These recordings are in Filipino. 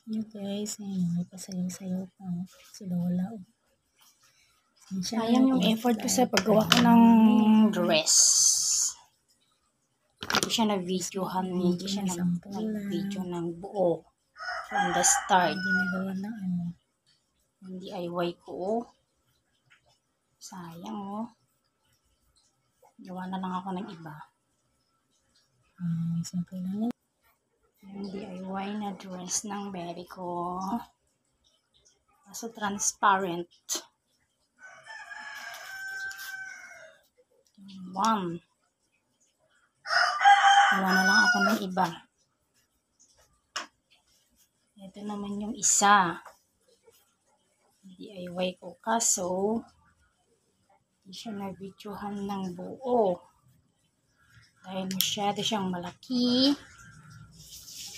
Yun guys, ngayon may pasayaw-sayaw pa si Lola. Sayang yung effort ko sa paggawa ko ng dress. Hindi siya na-videohan, hindi siya nag-video ng buo. From the start. Ginagawa na ano. Yung DIY ko. Sayang oh. Gawa na lang ako ng iba. Simple lang yun. Yung DIY na dress ng berry ko. Kaso transparent. One. Gawa na lang ako ng iba. Ito naman yung isa. DIY ko kaso hindi siya na-videohan ng buo. Dahil masyado siyang malaki.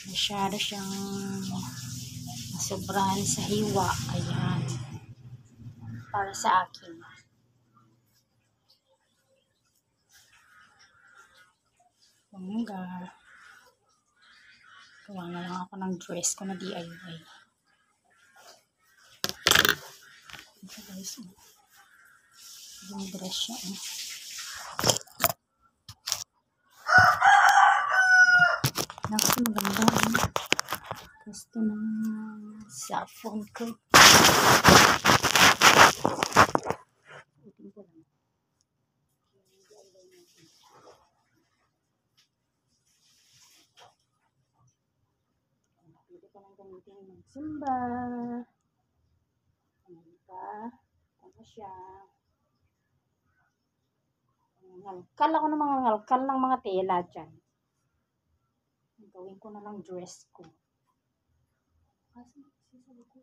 Masyado siyang nasobrahan sa hiwa. Ayan. Para sa akin. Bongga. Gawa na lang ako ng dress ko na DIY. Ito guys. Yung dress siya. Naku, maganda. Gusto ng cellphone ko. Utin ko lang. Pwede ko lang gamitin ng Simba. Ano ba? Ano siya? Ngalkal ako ng mga ngalkal ng mga tela dyan. Gawin ko na lang dress ko. Kasi sasabi ko.